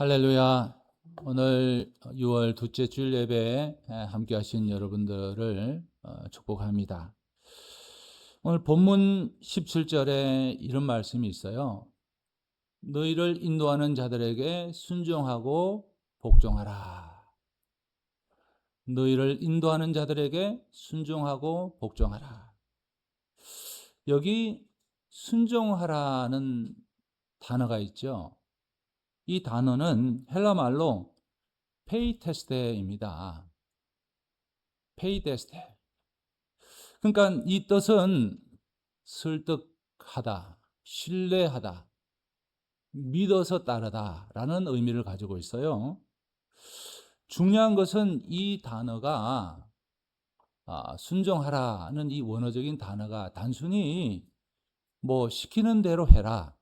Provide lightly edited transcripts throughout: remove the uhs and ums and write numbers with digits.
할렐루야. 오늘 6월 둘째 주일 예배에 함께 하신 여러분들을 축복합니다. 오늘 본문 17절에 이런 말씀이 있어요. 너희를 인도하는 자들에게 순종하고 복종하라. 너희를 인도하는 자들에게 순종하고 복종하라. 여기 순종하라는 단어가 있죠. 이 단어는 헬라 말로 페이테스테입니다. 페이테스테. 그러니까 이 뜻은 설득하다, 신뢰하다, 믿어서 따르다라는 의미를 가지고 있어요. 중요한 것은 이 단어가 순종하라는 이 원어적인 단어가 단순히 시키는 대로 해라,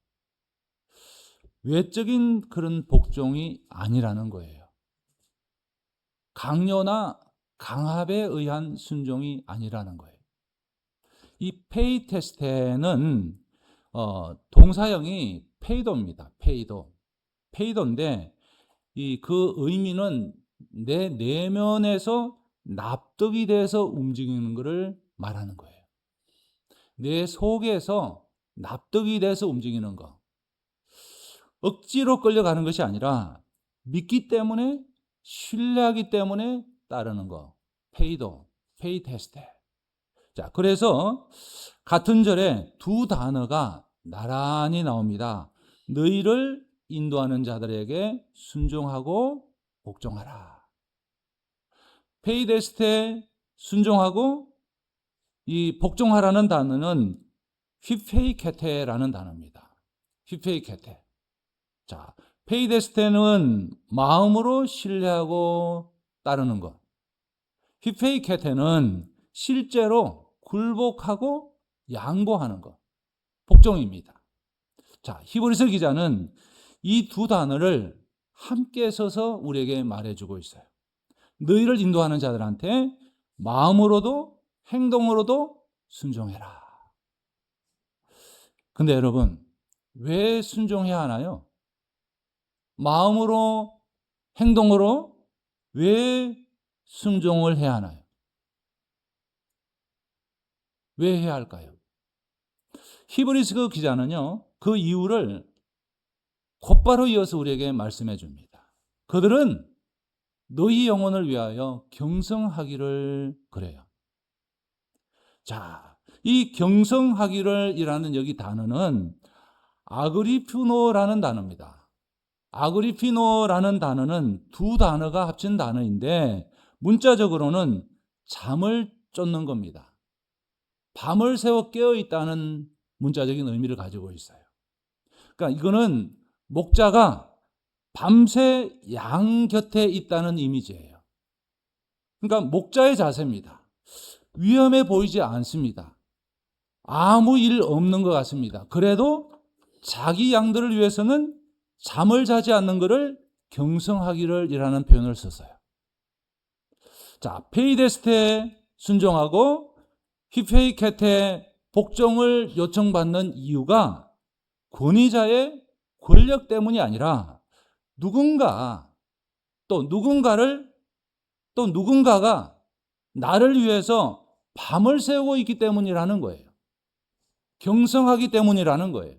외적인 그런 복종이 아니라는 거예요. 강요나 강압에 의한 순종이 아니라는 거예요. 이 페이테스테는 동사형이 페이도입니다. 페이도인데 그 의미는 내 내면에서 납득이 돼서 움직이는 것을 말하는 거예요. 내 속에서 납득이 돼서 움직이는 거. 억지로 끌려가는 것이 아니라 믿기 때문에, 신뢰하기 때문에 따르는 거. 페이테스테. 자, 그래서 같은 절에 두 단어가 나란히 나옵니다. 너희를 인도하는 자들에게 순종하고 복종하라. 페이데스테 순종하고 이 복종하라는 단어는 휘페이케테라는 단어입니다. 휘페이케테. 자, 페이데스테는 마음으로 신뢰하고 따르는 것. 휘페이케테는 실제로 굴복하고 양보하는 것, 복종입니다. 자, 히브리서 기자는 이 두 단어를 함께 써서 우리에게 말해주고 있어요. 너희를 인도하는 자들한테 마음으로도 행동으로도 순종해라. 근데 여러분, 왜 순종해야 하나요? 마음으로, 행동으로 왜 순종을 해야 하나요? 왜 해야 할까요? 히브리서 기자는요, 그 이유를 곧바로 이어서 우리에게 말씀해 줍니다. 그들은 너희 영혼을 위하여 경성하기를 그래요. 자, 이 경성하기를 이라는 여기 단어는 아그리피노라는 단어입니다. 아그리피노라는 단어는 두 단어가 합친 단어인데 문자적으로는 잠을 쫓는 겁니다. 밤을 새워 깨어 있다는 문자적인 의미를 가지고 있어요. 그러니까 이거는 목자가 밤새 양 곁에 있다는 이미지예요. 그러니까 목자의 자세입니다. 위험해 보이지 않습니다. 아무 일 없는 것 같습니다. 그래도 자기 양들을 위해서는 잠을 자지 않는 것을 경성하기를 이라는 표현을 썼어요. 자, 페이데스테 순종하고 히페이케테 복종을 요청받는 이유가 권위자의 권력 때문이 아니라 누군가가 나를 위해서 밤을 새우고 있기 때문이라는 거예요. 경성하기 때문이라는 거예요.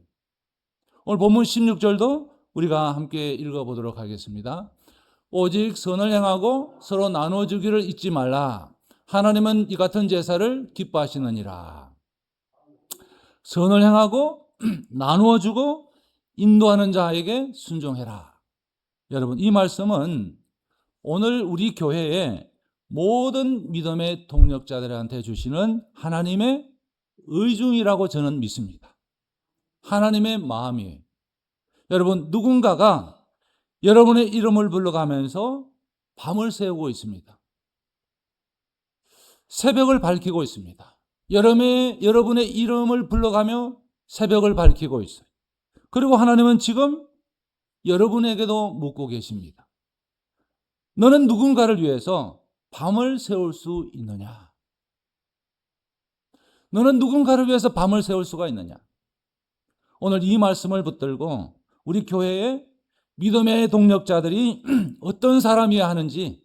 오늘 본문 16절도 우리가 함께 읽어보도록 하겠습니다. 오직 선을 행하고 서로 나눠주기를 잊지 말라. 하나님은 이 같은 제사를 기뻐하시느니라. 선을 행하고 나누어주고 인도하는 자에게 순종해라. 여러분, 이 말씀은 오늘 우리 교회의 모든 믿음의 동력자들한테 주시는 하나님의 의중이라고 저는 믿습니다. 하나님의 마음이에요. 여러분, 누군가가 여러분의 이름을 불러가면서 밤을 새우고 있습니다. 새벽을 밝히고 있습니다. 여러분의 이름을 불러가며 새벽을 밝히고 있어요. 그리고 하나님은 지금 여러분에게도 묻고 계십니다. 너는 누군가를 위해서 밤을 새울 수 있느냐? 너는 누군가를 위해서 밤을 새울 수가 있느냐? 오늘 이 말씀을 붙들고 우리 교회에 믿음의 동력자들이 어떤 사람이어야 하는지,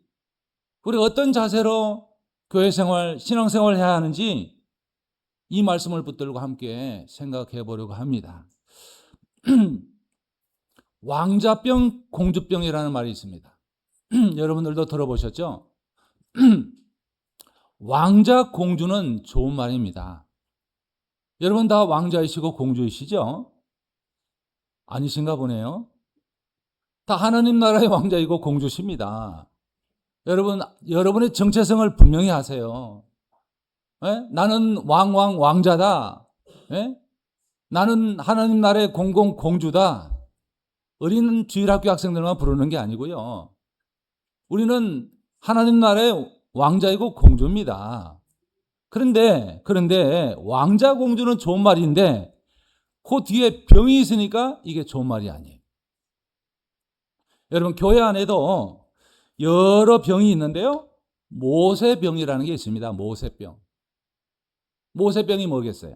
우리가 어떤 자세로 교회 생활, 신앙 생활을 해야 하는지 이 말씀을 붙들고 함께 생각해 보려고 합니다. 왕자병, 공주병이라는 말이 있습니다. 여러분들도 들어보셨죠? 왕자, 공주는 좋은 말입니다. 여러분 다 왕자이시고 공주이시죠? 아니신가 보네요. 다 하나님 나라의 왕자이고 공주십니다. 여러분의 정체성을 분명히 하세요. 예? 나는 왕자다. 예? 나는 하나님 나라의 공주다. 어린 주일학교 학생들만 부르는 게 아니고요. 우리는 하나님 나라의 왕자이고 공주입니다. 그런데 왕자 공주는 좋은 말인데 그 뒤에 병이 있으니까 이게 좋은 말이 아니에요. 여러분 교회 안에도 여러 병이 있는데요. 모세병이라는 게 있습니다. 모세병. 모세병이 뭐겠어요?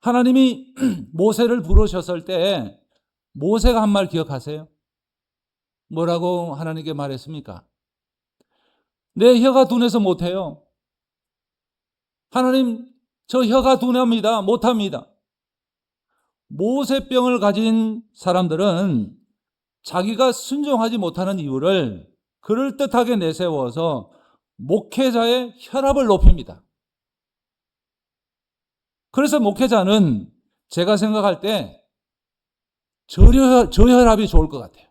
하나님이 모세를 부르셨을 때 모세가 한 말 기억하세요? 뭐라고 하나님께 말했습니까? 내 혀가 둔해서 못해요. 하나님, 저 혀가 둔합니다. 못합니다. 모세병을 가진 사람들은 자기가 순종하지 못하는 이유를 그럴듯하게 내세워서 목회자의 혈압을 높입니다. 그래서 목회자는 제가 생각할 때 저혈압이 좋을 것 같아요.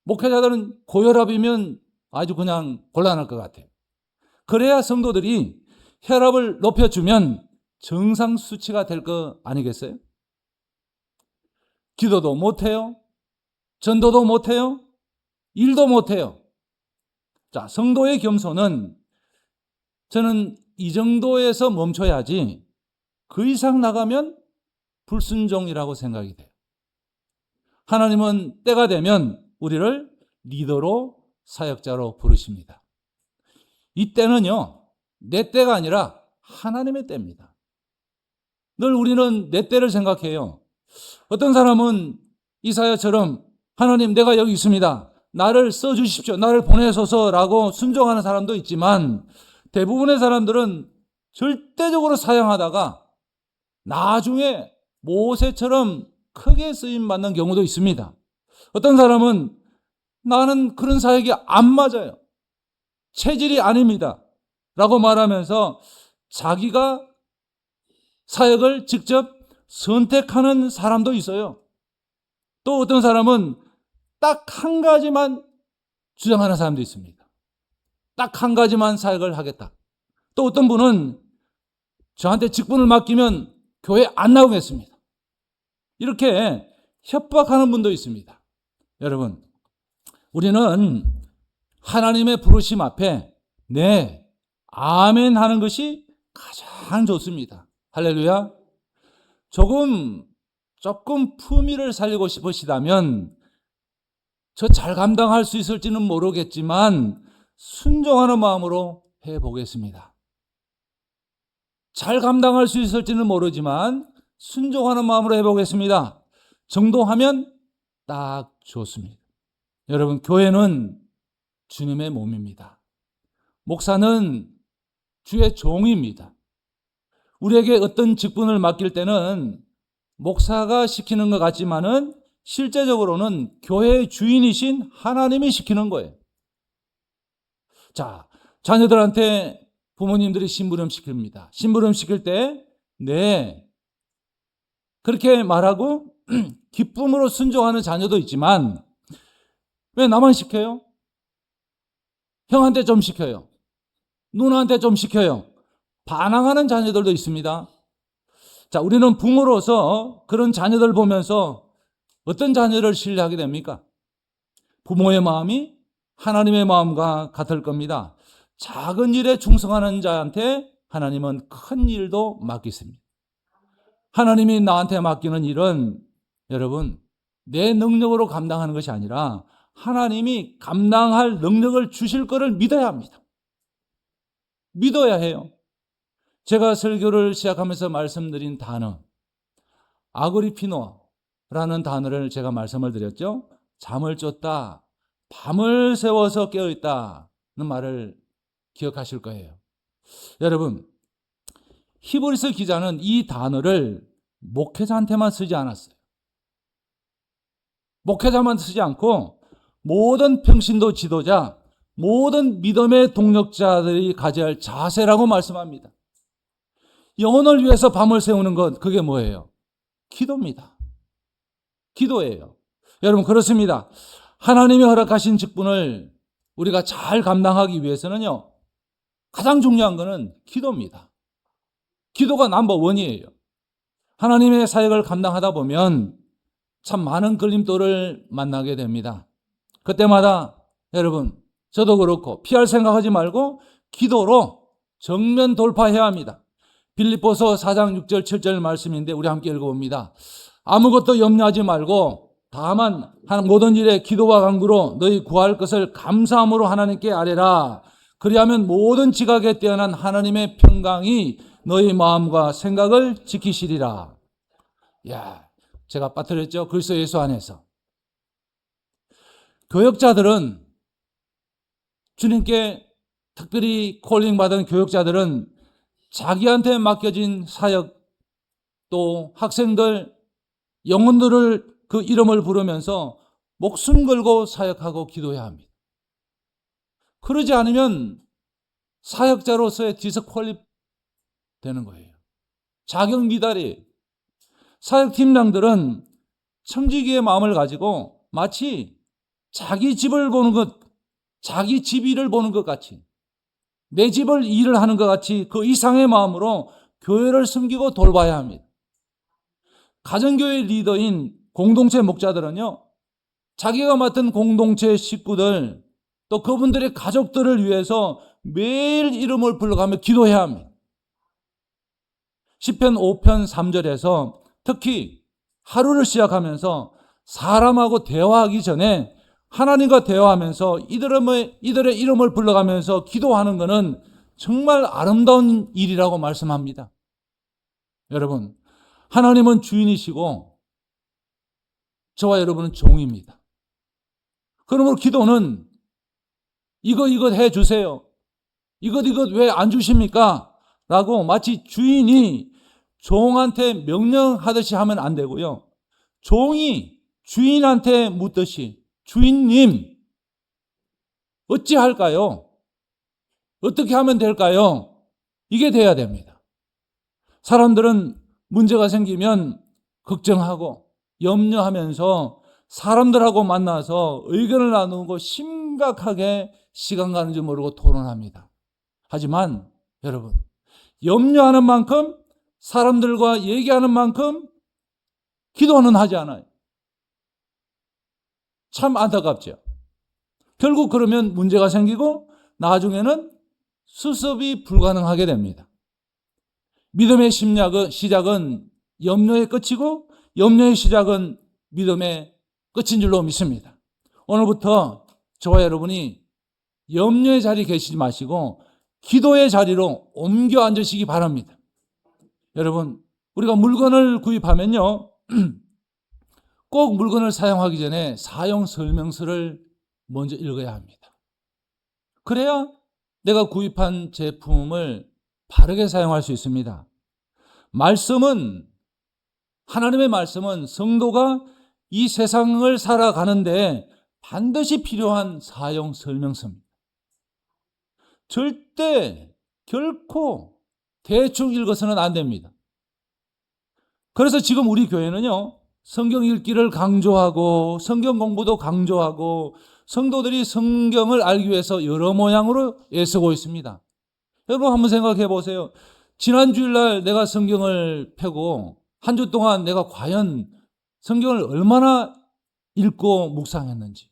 목회자들은 고혈압이면 아주 그냥 곤란할 것 같아요. 그래야 성도들이 혈압을 높여주면 정상 수치가 될 거 아니겠어요? 기도도 못해요. 전도도 못해요. 일도 못해요. 자, 성도의 겸손은 저는 이 정도에서 멈춰야지 그 이상 나가면 불순종이라고 생각이 돼요. 하나님은 때가 되면 우리를 리더로 사역자로 부르십니다. 이 때는요, 내 때가 아니라 하나님의 때입니다. 늘 우리는 내 때를 생각해요. 어떤 사람은 이사야처럼 하나님 내가 여기 있습니다. 나를 써주십시오. 나를 보내소서라고 순종하는 사람도 있지만 대부분의 사람들은 절대적으로 사양하다가 나중에 모세처럼 크게 쓰임받는 경우도 있습니다. 어떤 사람은 나는 그런 사역이 안 맞아요. 체질이 아닙니다. 라고 말하면서 자기가 사역을 직접 선택하는 사람도 있어요. 또 어떤 사람은 딱 한 가지만 주장하는 사람도 있습니다. 딱 한 가지만 사역을 하겠다. 또 어떤 분은 저한테 직분을 맡기면 교회 안 나오겠습니다. 이렇게 협박하는 분도 있습니다. 여러분, 우리는 하나님의 부르심 앞에 네, 아멘 하는 것이 가장 좋습니다. 할렐루야. 조금 품위를 살리고 싶으시다면 저 잘 감당할 수 있을지는 모르겠지만 순종하는 마음으로 해보겠습니다. 잘 감당할 수 있을지는 모르지만 순종하는 마음으로 해보겠습니다. 정도하면 딱 좋습니다. 여러분, 교회는 주님의 몸입니다. 목사는 주의 종입니다. 우리에게 어떤 직분을 맡길 때는 목사가 시키는 것 같지만은 실제적으로는 교회의 주인이신 하나님이 시키는 거예요. 자, 자녀들한테 부모님들이 심부름 시킵니다. 심부름 시킬 때, 네, 그렇게 말하고 기쁨으로 순종하는 자녀도 있지만 왜 나만 시켜요? 형한테 좀 시켜요. 누나한테 좀 시켜요. 반항하는 자녀들도 있습니다. 자, 우리는 부모로서 그런 자녀들 보면서 어떤 자녀를 신뢰하게 됩니까? 부모의 마음이 하나님의 마음과 같을 겁니다. 작은 일에 충성하는 자한테 하나님은 큰 일도 맡기십니다. 하나님이 나한테 맡기는 일은 여러분 내 능력으로 감당하는 것이 아니라 하나님이 감당할 능력을 주실 것을 믿어야 합니다. 믿어야 해요. 제가 설교를 시작하면서 말씀드린 단어 아그리피노, 라는 단어를 제가 말씀을 드렸죠. 잠을 쫓다, 밤을 새워서 깨어있다는 말을 기억하실 거예요. 여러분, 히브리서 기자는 이 단어를 목회자한테만 쓰지 않았어요. 목회자만 쓰지 않고 모든 평신도 지도자, 모든 믿음의 동력자들이 가져야 할 자세라고 말씀합니다. 영혼을 위해서 밤을 새우는 것, 그게 뭐예요? 기도입니다. 기도예요. 여러분, 그렇습니다. 하나님이 허락하신 직분을 우리가 잘 감당하기 위해서는요, 가장 중요한 것은 기도입니다. 기도가 넘버원이에요. 하나님의 사역을 감당하다 보면 참 많은 걸림돌을 만나게 됩니다. 그때마다 여러분, 저도 그렇고 피할 생각하지 말고 기도로 정면 돌파해야 합니다. 빌립보서 4장 6절 7절 말씀인데 우리 함께 읽어봅니다. 아무것도 염려하지 말고 다만 모든 일에 기도와 간구로 너희 구할 것을 감사함으로 하나님께 아뢰라. 그리하면 모든 지각에 뛰어난 하나님의 평강이 너희 마음과 생각을 지키시리라. 야, 제가 빠뜨렸죠? 그리스도 예수 안에서. 교역자들은, 주님께 특별히 콜링받은 교역자들은 자기한테 맡겨진 사역, 또 학생들, 영혼들을 그 이름을 부르면서 목숨 걸고 사역하고 기도해야 합니다. 그러지 않으면 사역자로서의 디스퀄리피 되는 거예요. 자격 미달이. 사역팀장들은 청지기의 마음을 가지고 마치 자기 집을 보는 것, 자기 집 일을 보는 것 같이, 내 집을 일을 하는 것 같이 그 이상의 마음으로 교회를 섬기고 돌봐야 합니다. 가정교회 리더인 공동체 목자들은요, 자기가 맡은 공동체 식구들, 또 그분들의 가족들을 위해서 매일 이름을 불러가며 기도해야 합니다. 시편 5편 3절에서 특히 하루를 시작하면서 사람하고 대화하기 전에 하나님과 대화하면서 이들의 이름을 불러가면서 기도하는 것은 정말 아름다운 일이라고 말씀합니다. 여러분, 하나님은 주인이시고 저와 여러분은 종입니다. 그러므로 기도는 이것 해주세요. 이것 왜 안 주십니까? 라고 마치 주인이 종한테 명령하듯이 하면 안 되고요. 종이 주인한테 묻듯이 주인님 어찌할까요? 어떻게 하면 될까요? 이게 돼야 됩니다. 사람들은 문제가 생기면 걱정하고 염려하면서 사람들하고 만나서 의견을 나누고 심각하게 시간 가는 줄 모르고 토론합니다. 하지만 여러분, 염려하는 만큼 사람들과 얘기하는 만큼 기도는 하지 않아요. 참 안타깝죠. 결국 그러면 문제가 생기고 나중에는 수습이 불가능하게 됩니다. 믿음의 시작은 염려의 끝이고 염려의 시작은 믿음의 끝인 줄로 믿습니다. 오늘부터 저와 여러분이 염려의 자리에 계시지 마시고 기도의 자리로 옮겨 앉으시기 바랍니다. 여러분, 우리가 물건을 구입하면요, 꼭 물건을 사용하기 전에 사용 설명서를 먼저 읽어야 합니다. 그래야 내가 구입한 제품을 바르게 사용할 수 있습니다. 하나님의 말씀은 성도가 이 세상을 살아가는데 반드시 필요한 사용 설명서입니다. 절대 결코 대충 읽어서는 안 됩니다. 그래서 지금 우리 교회는요, 성경 읽기를 강조하고 성경 공부도 강조하고 성도들이 성경을 알기 위해서 여러 모양으로 애쓰고 있습니다. 여러분 한번 생각해 보세요. 지난 주일날 내가 성경을 펴고 한 주 동안 내가 과연 성경을 얼마나 읽고 묵상했는지.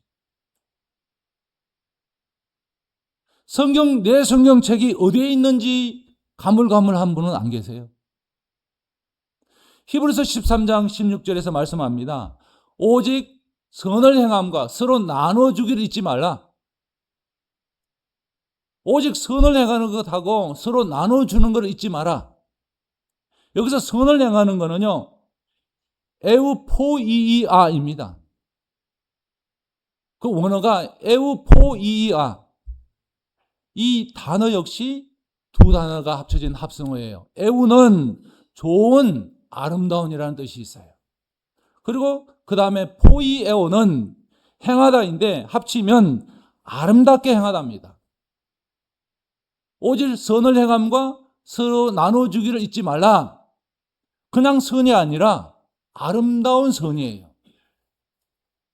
내 성경책이 어디에 있는지 가물가물한 분은 안 계세요. 히브리서 13장 16절에서 말씀합니다. 오직 선을 행함과 서로 나눠주기를 잊지 말라. 오직 선을 행하는 것하고 서로 나눠주는 것을 잊지 마라. 여기서 선을 행하는 것은요, 에우포이이아입니다. 그 원어가 에우포이이아. 이 단어 역시 두 단어가 합쳐진 합성어예요. 에우는 좋은, 아름다운이라는 뜻이 있어요. 그리고 그 다음에 포이에오는 행하다인데 합치면 아름답게 행하답니다. 오직 선을 행함과 서로 나눠주기를 잊지 말라. 그냥 선이 아니라 아름다운 선이에요.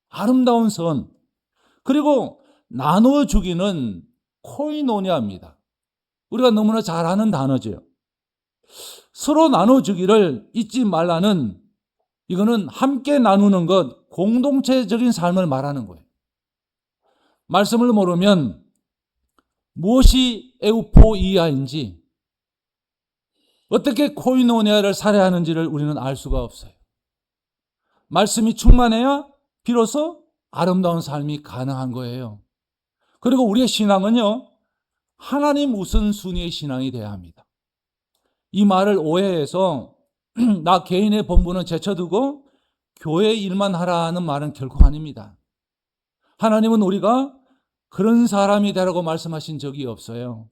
아름다운 선. 그리고 나눠주기는 코이노니아입니다. 우리가 너무나 잘 아는 단어죠. 서로 나눠주기를 잊지 말라는, 이거는 함께 나누는 것, 공동체적인 삶을 말하는 거예요. 말씀을 모르면 무엇이 에우포이아인지, 어떻게 코이노니아를 살아야 하는지를 우리는 알 수가 없어요. 말씀이 충만해야 비로소 아름다운 삶이 가능한 거예요. 그리고 우리의 신앙은요, 하나님 우선순위의 신앙이 돼야 합니다. 이 말을 오해해서 나 개인의 본분은 제쳐두고 교회 일만 하라는 말은 결코 아닙니다. 하나님은 우리가 그런 사람이 되라고 말씀하신 적이 없어요.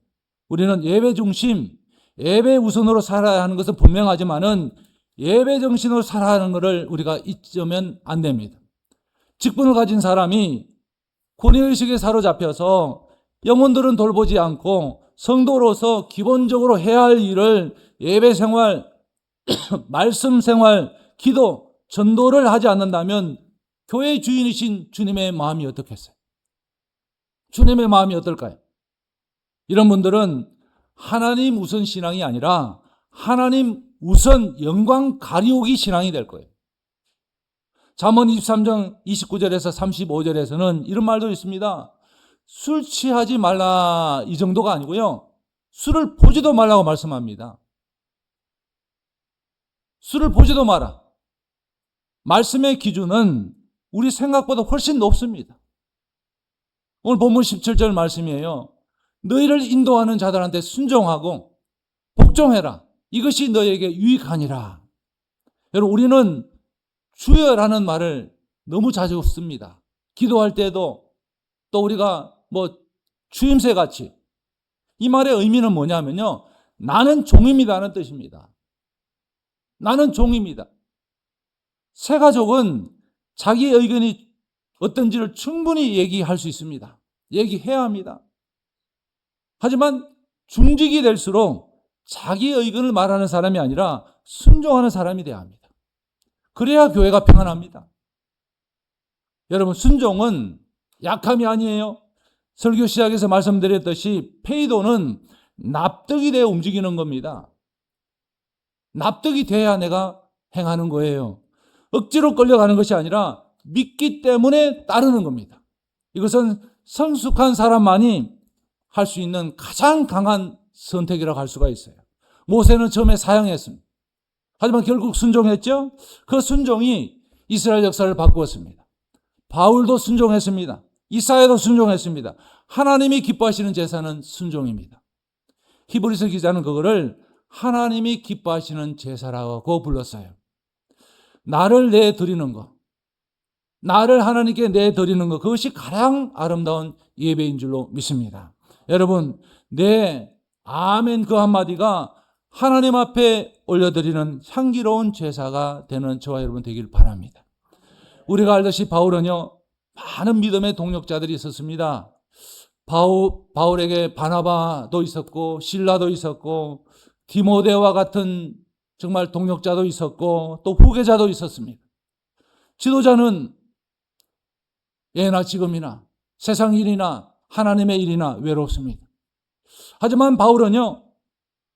우리는 예배 중심, 예배 우선으로 살아야 하는 것은 분명하지만은 예배 정신으로 살아야 하는 것을 우리가 잊으면 안 됩니다. 직분을 가진 사람이 권위의식에 사로잡혀서 영혼들은 돌보지 않고 성도로서 기본적으로 해야 할 일을 예배 생활, 말씀 생활, 기도, 전도를 하지 않는다면 교회의 주인이신 주님의 마음이 어떻겠어요? 주님의 마음이 어떨까요? 이런 분들은 하나님 우선 신앙이 아니라 하나님 우선 영광 가리우기 신앙이 될 거예요. 잠언 23장 29절에서 35절에서는 이런 말도 있습니다. 술 취하지 말라, 이 정도가 아니고요, 술을 보지도 말라고 말씀합니다. 술을 보지도 마라. 말씀의 기준은 우리 생각보다 훨씬 높습니다. 오늘 본문 17절 말씀이에요. 너희를 인도하는 자들한테 순종하고 복종해라. 이것이 너에게 유익하니라. 여러분, 우리는 주여라는 말을 너무 자주 씁니다. 기도할 때도, 또 우리가 주임새 같이. 이 말의 의미는 뭐냐면요, 나는 종입니다는 뜻입니다. 나는 종입니다. 새 가족은 자기 의견이 어떤지를 충분히 얘기할 수 있습니다. 얘기해야 합니다. 하지만 중직이 될수록 자기 의견을 말하는 사람이 아니라 순종하는 사람이 돼야 합니다. 그래야 교회가 평안합니다. 여러분, 순종은 약함이 아니에요. 설교 시작에서 말씀드렸듯이 페이도는 납득이 되어 움직이는 겁니다. 납득이 돼야 내가 행하는 거예요. 억지로 끌려가는 것이 아니라 믿기 때문에 따르는 겁니다. 이것은 성숙한 사람만이 할 수 있는 가장 강한 선택이라고 할 수가 있어요. 모세는 처음에 사양했습니다. 하지만 결국 순종했죠. 그 순종이 이스라엘 역사를 바꾸었습니다. 바울도 순종했습니다. 이사야도 순종했습니다. 하나님이 기뻐하시는 제사는 순종입니다. 히브리서 기자는 그거를 하나님이 기뻐하시는 제사라고 불렀어요. 나를 내드리는 것, 나를 하나님께 내드리는 것, 그것이 가장 아름다운 예배인 줄로 믿습니다. 여러분, 내 아멘 그 한마디가 하나님 앞에 올려드리는 향기로운 제사가 되는 저와 여러분 되길 바랍니다. 우리가 알듯이 바울은요, 많은 믿음의 동력자들이 있었습니다. 바울에게 바나바도 있었고, 실라도 있었고, 디모데와 같은 정말 동력자도 있었고, 또 후계자도 있었습니다. 지도자는 예나 지금이나 세상 일이나 하나님의 일이나 외롭습니다. 하지만 바울은요,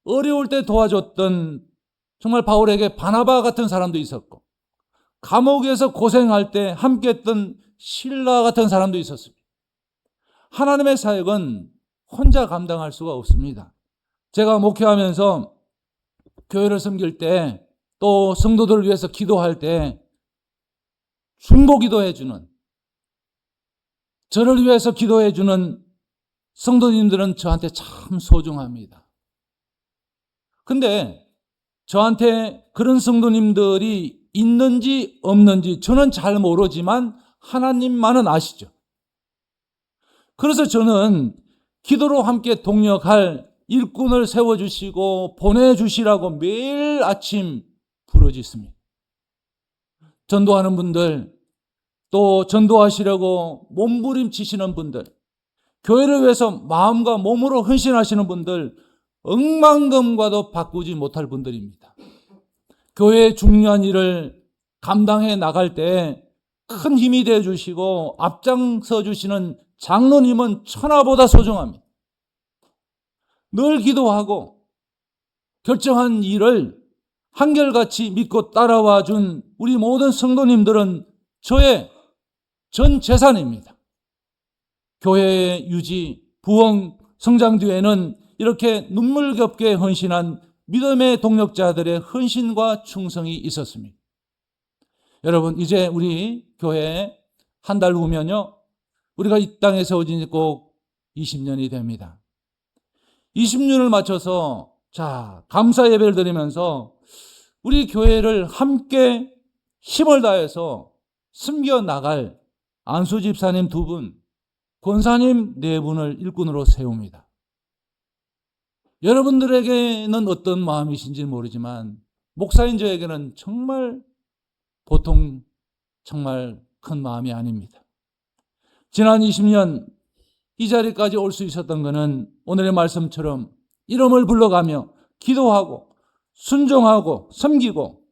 어려울 때 도와줬던 정말 바울에게 바나바 같은 사람도 있었고, 감옥에서 고생할 때 함께했던 실라 같은 사람도 있었습니다. 하나님의 사역은 혼자 감당할 수가 없습니다. 제가 목회하면서 교회를 섬길 때, 또 성도들을 위해서 기도할 때 중보기도해 주는, 저를 위해서 기도해 주는 성도님들은 저한테 참 소중합니다. 근데 저한테 그런 성도님들이 있는지 없는지 저는 잘 모르지만 하나님만은 아시죠. 그래서 저는 기도로 함께 동역할 일꾼을 세워주시고 보내주시라고 매일 아침 부르짖습니다. 전도하는 분들, 또 전도하시려고 몸부림치시는 분들, 교회를 위해서 마음과 몸으로 헌신하시는 분들, 억만금과도 바꾸지 못할 분들입니다. 교회의 중요한 일을 감당해 나갈 때 큰 힘이 되어 주시고 앞장서 주시는 장로님은 천하보다 소중합니다. 늘 기도하고 결정한 일을 한결같이 믿고 따라와 준 우리 모든 성도님들은 저의 전 재산입니다. 교회의 유지, 부흥, 성장 뒤에는 이렇게 눈물겹게 헌신한 믿음의 동력자들의 헌신과 충성이 있었습니다. 여러분, 이제 우리 교회 한 달 후면요, 우리가 이 땅에 세워진 지 꼭 20년이 됩니다. 20년을 맞춰서 감사 예배를 드리면서 우리 교회를 함께 힘을 다해서 숨겨 나갈 안수 집사님 2분, 권사님 4분을 일꾼으로 세웁니다. 여러분들에게는 어떤 마음이신지 모르지만 목사인 저에게는 정말 보통 정말 큰 마음이 아닙니다. 지난 20년 이 자리까지 올 수 있었던 것은 오늘의 말씀처럼 이름을 불러가며 기도하고 순종하고 섬기고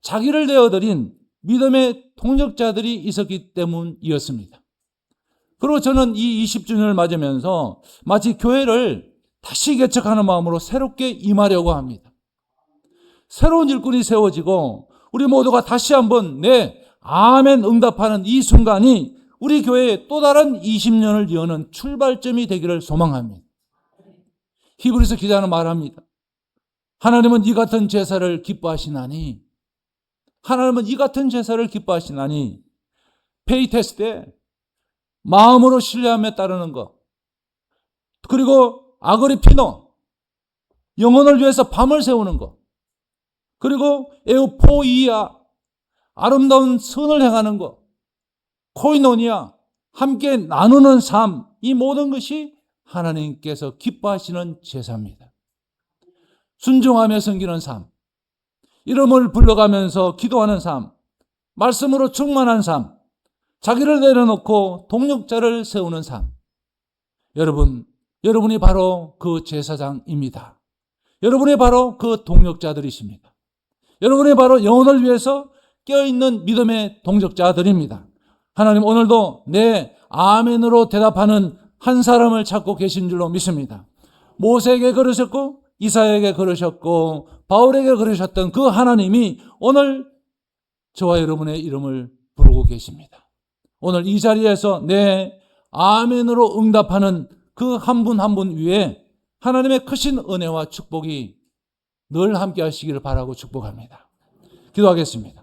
자기를 내어드린 믿음의 동력자들이 있었기 때문이었습니다. 그리고 저는 이 20주년을 맞으면서 마치 교회를 다시 개척하는 마음으로 새롭게 임하려고 합니다. 새로운 일꾼이 세워지고 우리 모두가 다시 한번 네, 아멘 응답하는 이 순간이 우리 교회의 또 다른 20년을 여는 출발점이 되기를 소망합니다. 히브리서 기자는 말합니다. 하나님은 이 같은 제사를 기뻐하시나니, 하나님은 이 같은 제사를 기뻐하시나니, 페이테스 때 마음으로 신뢰하며 따르는 것, 그리고 아그리피노, 영혼을 위해서 밤을 새우는 것, 그리고 에우포이아, 아름다운 선을 행하는 것, 코이노니아, 함께 나누는 삶, 이 모든 것이 하나님께서 기뻐하시는 제사입니다. 순종하며 섬기는 삶, 이름을 불러가면서 기도하는 삶, 말씀으로 충만한 삶, 자기를 내려놓고 동력자를 세우는 삶. 여러분이 바로 그 제사장입니다. 여러분이 바로 그 동력자들이십니다. 여러분이 바로 영혼을 위해서 깨어있는 믿음의 동력자들입니다. 하나님 오늘도 네, 아멘으로 대답하는 한 사람을 찾고 계신 줄로 믿습니다. 모세에게 그러셨고 이사야에게 그러셨고 바울에게 그러셨던 그 하나님이 오늘 저와 여러분의 이름을 부르고 계십니다. 오늘 이 자리에서 네, 아멘으로 응답하는 그 한 분 한 분 위에 하나님의 크신 은혜와 축복이 늘 함께 하시기를 바라고 축복합니다. 기도하겠습니다.